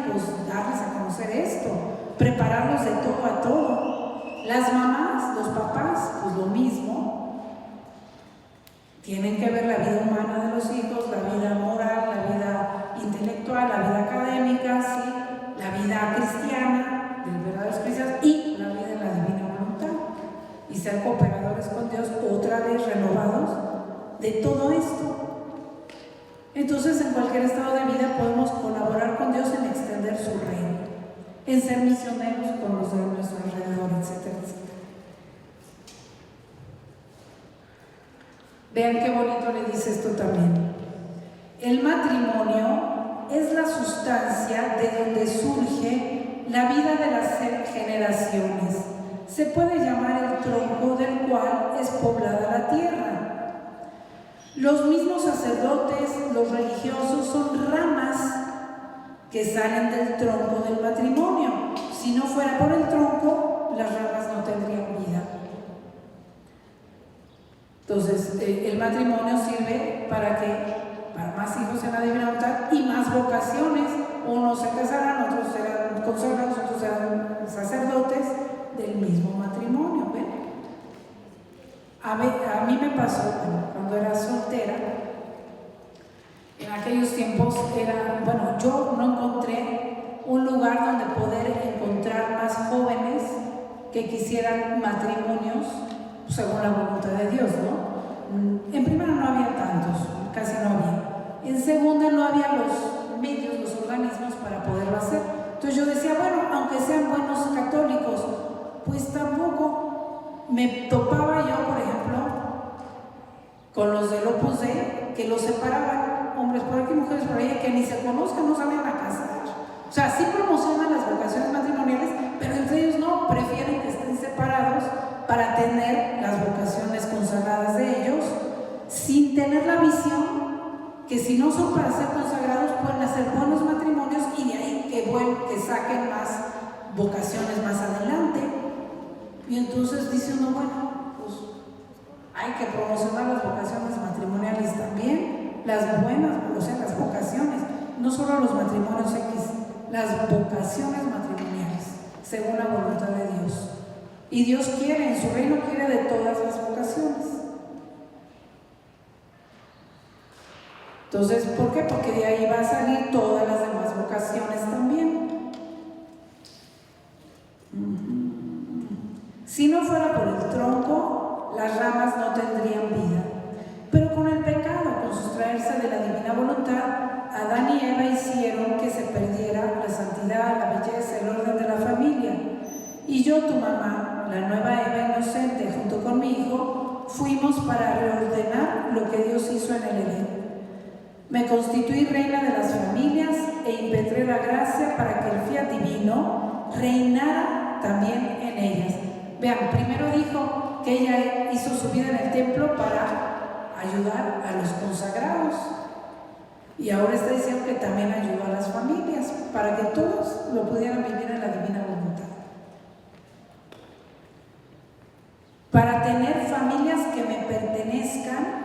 pues darles a conocer esto, prepararlos de todo a todo. Las mamás, los papás, pues lo mismo. Tienen que ver la vida humana de los hijos, la vida moral, la vida intelectual, la vida académica, ¿sí? La vida cristiana, de verdaderos cristianos, y la vida en la divina voluntad. Y ser cooperadores con Dios, otra vez renovados de todo esto. Entonces, en cualquier estado de vida podemos colaborar con Dios en extender su reino, en ser misioneros con los de nuestro alrededor, etcétera, etcétera. Vean qué bonito le dice esto también. El matrimonio es la sustancia de donde surge la vida de las generaciones. Se puede llamar el tronco del cual es poblada la tierra. Los mismos sacerdotes, los religiosos, son ramas que salen del tronco del matrimonio. Si no fuera por el tronco, las ramas no tendrían vida. Entonces, el matrimonio sirve para más hijos en la divina voluntad y más vocaciones. Unos se casarán, otros serán consagrados, otros serán sacerdotes del mismo matrimonio. ¿Ven? A mí me pasó, cuando era soltera, en aquellos tiempos yo no encontré un lugar donde poder encontrar más jóvenes que quisieran matrimonios según la voluntad de Dios, ¿no? En primera no había tantos, casi no había. En segunda no había los medios, los organismos para poderlo hacer. Entonces yo decía, bueno, aunque sean buenos católicos, pues tampoco me topaba yo, por ejemplo, con los del Opus Dei, que los separaban, hombres por aquí, mujeres por allá, que ni se conozcan, no salen a casar. O sea, sí promocionan las vocaciones matrimoniales, pero entre ellos no, prefieren que estén separados para tener las vocaciones consagradas de ellos, sin tener la visión que si no son para ser consagrados pueden hacer buenos matrimonios y de ahí que saquen más vocaciones más adelante. Y entonces dice uno, bueno, pues hay que promocionar las vocaciones matrimoniales también, las buenas, o sea, las vocaciones, no solo los matrimonios X, las vocaciones matrimoniales, según la voluntad de Dios. Y Dios quiere, en su reino quiere de todas las vocaciones. Entonces, ¿por qué? Porque de ahí va a salir todas las demás vocaciones también. Si no fuera por el tronco, las ramas no tendrían vida. Pero con el pecado, con sustraerse de la divina voluntad, Adán y Eva hicieron que se perdiera la santidad, la belleza, el orden de la familia. Y yo, tu mamá, la nueva Eva inocente, junto con mi hijo, fuimos para reordenar lo que Dios hizo en el Edén. Me constituí reina de las familias e impetré la gracia para que el fiat divino reinara también en ellas. Vean, primero dijo que ella hizo su vida en el templo para ayudar a los consagrados. Y ahora está diciendo que también ayudó a las familias para que todos lo pudieran vivir en la divina voluntad. Para tener familias que me pertenezcan,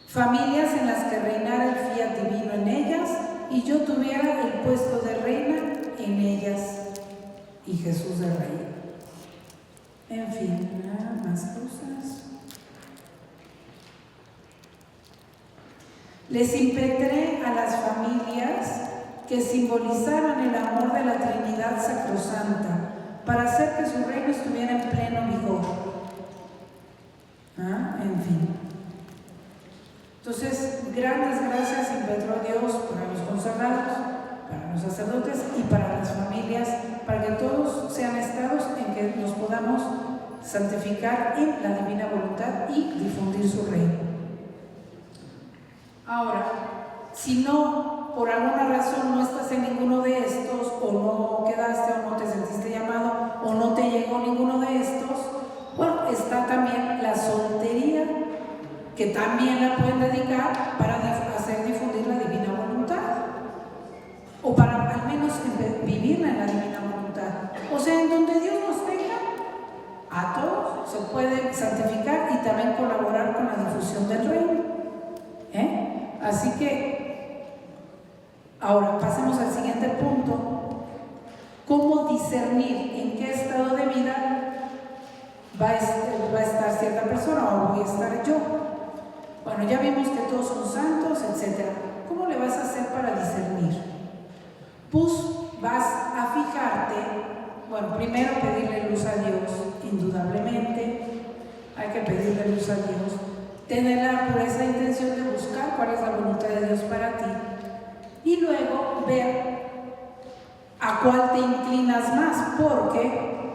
familias en las que reinara el fiat divino en ellas y yo tuviera el puesto de reina en ellas y Jesús de rey. En fin, más cosas. Les impetré a las familias que simbolizaran el amor de la Trinidad Sacrosanta para hacer que su reino estuviera en pleno vigor. En fin. Entonces, grandes gracias impetró Dios para los consagrados, para los sacerdotes y para las familias, para que todos sean estados en que nos podamos santificar en la divina voluntad y difundir su reino. Ahora, si no, por alguna razón no estás en ninguno de estos, o no quedaste, o no te sentiste llamado, o no te llegó ninguno de estos, bueno, está también la soltería, que también la pueden dedicar para hacer difundir la divina voluntad, o para al menos vivirla en la divina voluntad. O sea, en donde Dios nos tenga, a todos se puede santificar y también colaborar con la difusión del reino. Así que, ahora pasemos al siguiente punto. ¿Cómo discernir en qué estado de vida va a estar cierta persona o voy a estar yo? Bueno, ya vimos que todos son santos, etc. ¿Cómo le vas a hacer para discernir? Pues vas a fijarte, bueno, primero pedirle luz a Dios, indudablemente, hay que pedirle luz a Dios, tener la pureza intención de buscar cuál es la voluntad de Dios para ti y luego ver a cuál te inclinas más, porque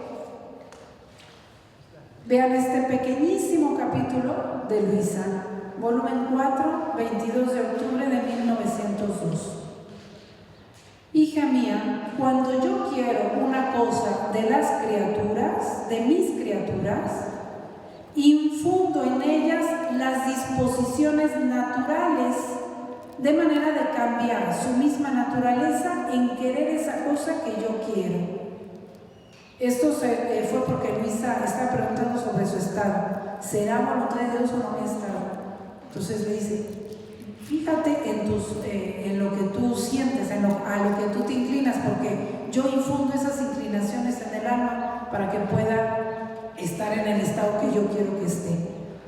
vean este pequeñísimo capítulo de Luisa, volumen 4, 22 de octubre de 1902. Hija mía, cuando yo quiero una cosa de las criaturas, de mis criaturas, infundo en ellas las disposiciones naturales, de manera de cambiar su misma naturaleza en querer esa cosa que yo quiero. Esto fue porque Luisa está preguntando sobre su estado. ¿Será voluntad de Dios o no mi estado? Entonces le dice, fíjate en lo que tú sientes, a lo que tú te inclinas, porque yo infundo esas inclinaciones en el alma para que pueda estar en el estado que yo quiero que esté.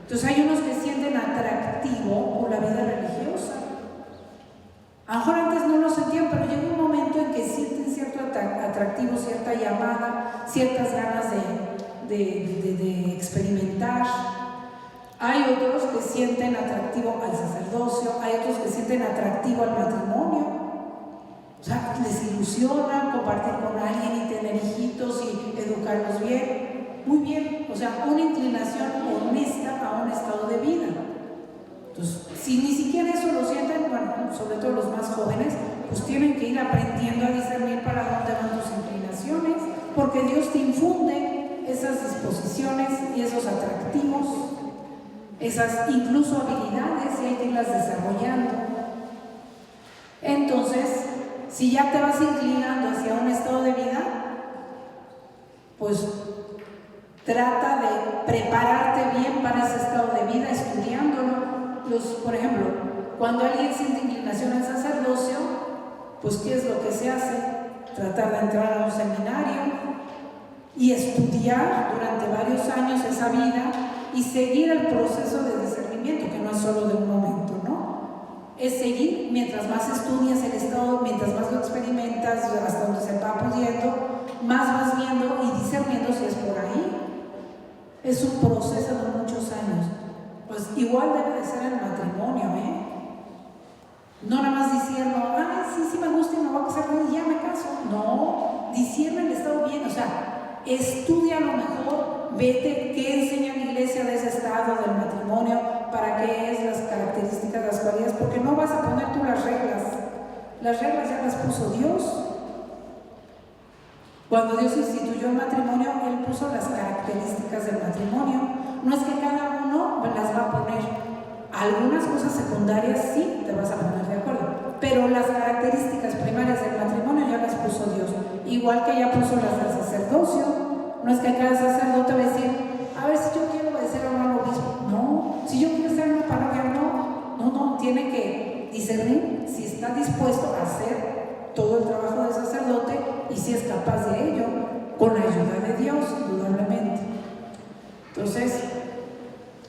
Entonces hay unos que sienten atractivo por la vida religiosa. A lo mejor antes no lo sentían, pero llega un momento en que sienten cierto atractivo, cierta llamada, ciertas ganas de experimentar. Hay otros que sienten atractivo al sacerdocio, hay otros que sienten atractivo al matrimonio. O sea, les ilusiona compartir con alguien y tener hijitos y educarlos bien. Muy bien, o sea, una inclinación honesta a un estado de vida. Entonces, si ni siquiera eso lo sienten, bueno, sobre todo los más jóvenes, pues tienen que ir aprendiendo a discernir para dónde van tus inclinaciones, porque Dios te infunde esas disposiciones y esos atractivos, esas incluso habilidades, y hay que irlas desarrollando. Entonces, si ya te vas inclinando hacia un estado de vida, pues trata de prepararte bien para ese estado de vida, estudiándolo. Por ejemplo, cuando alguien siente inclinación al sacerdocio, pues ¿qué es lo que se hace? Tratar de entrar a un seminario y estudiar durante varios años esa vida y seguir el proceso de discernimiento, que no es solo de un momento, ¿no? Es seguir, mientras más estudias el estado, mientras más lo experimentas, hasta donde se va pudiendo, más vas viendo y discerniendo si es por ahí. Es un proceso de muchos años. Pues igual debe de ser el matrimonio, ¿eh? No nada más diciendo, sí me gusta y me voy a casar y ya me caso. No, discierne el estado bien, o sea, estudia a lo mejor, vete qué enseña la iglesia de ese estado del matrimonio, para qué es, las características, las cualidades, porque no vas a poner tú las reglas ya las puso Dios. Cuando Dios instituyó el matrimonio, Él puso las características del matrimonio. No es que cada uno las va a poner. Algunas cosas secundarias sí te vas a poner de acuerdo, pero las características primarias del matrimonio ya las puso Dios. Igual que ya puso las del sacerdocio. No es que cada sacerdote va a decir, a ver si yo quiero obedecer a un obispo. No, si yo quiero estar en una parroquia, no, tiene que discernir si está dispuesto a hacer todo el trabajo del sacerdote y si es capaz de ello, con la ayuda de Dios, indudablemente. Entonces,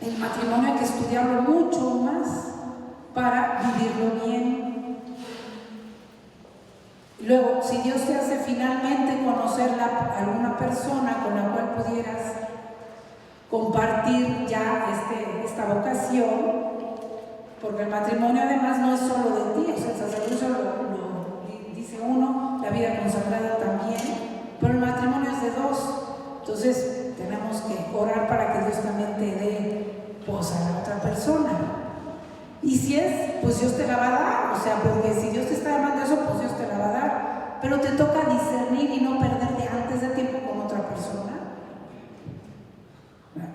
el matrimonio hay que estudiarlo mucho más para vivirlo bien. Luego, si Dios te hace finalmente conocer a alguna persona con la cual pudieras compartir ya esta vocación, porque el matrimonio además no es solo de ti, o sea, el sacerdocio lo dice uno, la vida consagrada también, pero el matrimonio es de dos. Entonces tenemos que orar para que Dios también te dé pues a la otra persona. Y si es, pues Dios te la va a dar, o sea, porque si Dios te está llamando eso, pues Dios te la va a dar. Pero te toca discernir y no perderte antes de tiempo con otra persona.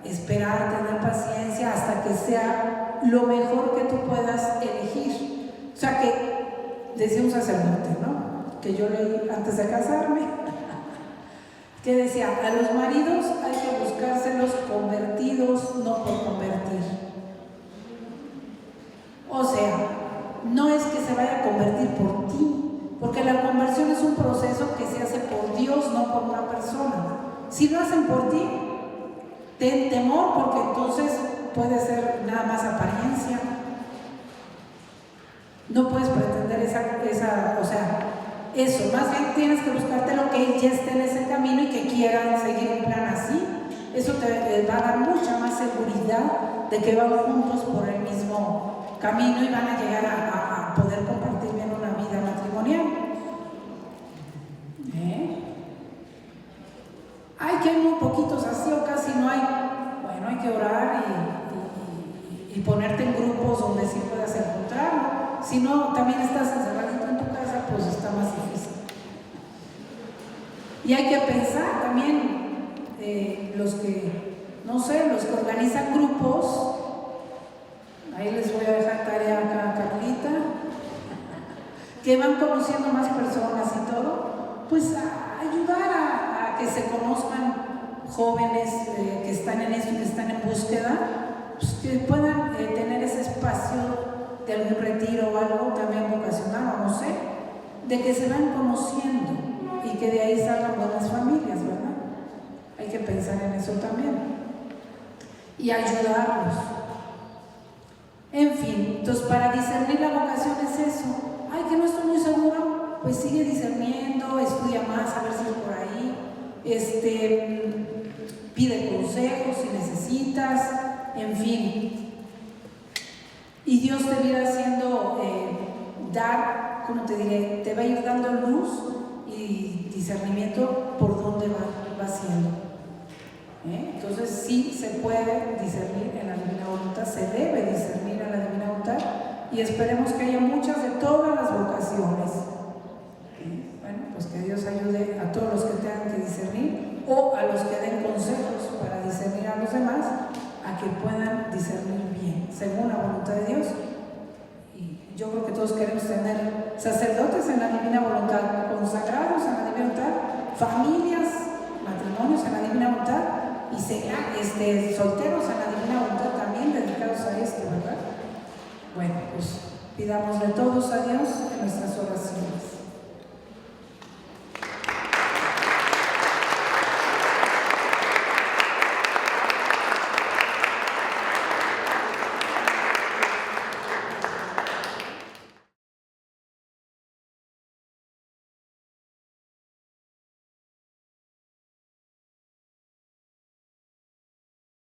Esperar, tener paciencia hasta que sea lo mejor que tú puedas elegir. O sea, que decía un sacerdote, ¿no? Que yo leí antes de casarme, que decía, a los maridos hay que buscárselos convertidos, no por convertir. O sea, no es que se vaya a convertir por ti, porque la conversión es un proceso que se hace por Dios, no por una persona. Si lo hacen por ti, ten temor, porque entonces puede ser nada más apariencia. No puedes pretender eso, más bien tienes que buscarte lo que él ya esté en ese camino y que quieran seguir un plan así. Eso te va a dar mucha más seguridad de que van juntos por el mismo camino y van a llegar a poder compartir bien una vida matrimonial. Ay, que hay muy poquitos así o casi no hay. Bueno, hay que orar y ponerte en grupos donde sí puedas encontrarlo. Si no, también estás encerradito en tu casa, pues está más difícil. Y hay que pensar también, los que organizan grupos, conociendo más personas y todo, pues ayudar a que se conozcan jóvenes que están en esto, que están en búsqueda, pues que puedan tener ese espacio de algún retiro o algo también vocacional, o no sé, de que se van conociendo y que de ahí salgan buenas familias, ¿verdad? Hay que pensar en eso también y ayudarlos. En fin, entonces para discernir la vocación es eso. Ay, que no estoy muy seguro, pues sigue discerniendo, estudia más, a ver si es por ahí, pide consejos si necesitas, en fin. Y Dios te va a ir haciendo dar, ¿cómo te diré? Te va a ir dando luz y discernimiento por dónde va siendo. Entonces sí se puede discernir en la divina voluntad, se debe discernir en la divina voluntad, y esperemos que haya muchas de todas las vocaciones. Bueno, pues que Dios ayude a todos los que tengan que discernir o a los que den consejos para discernir a los demás, a que puedan discernir bien, según la voluntad de Dios. Y yo creo que todos queremos tener sacerdotes en la divina voluntad, consagrados en la divina voluntad, familias, matrimonios en la divina voluntad, y solteros en la divina voluntad también dedicados a esto, ¿verdad? Bueno, pues pidamos de todo.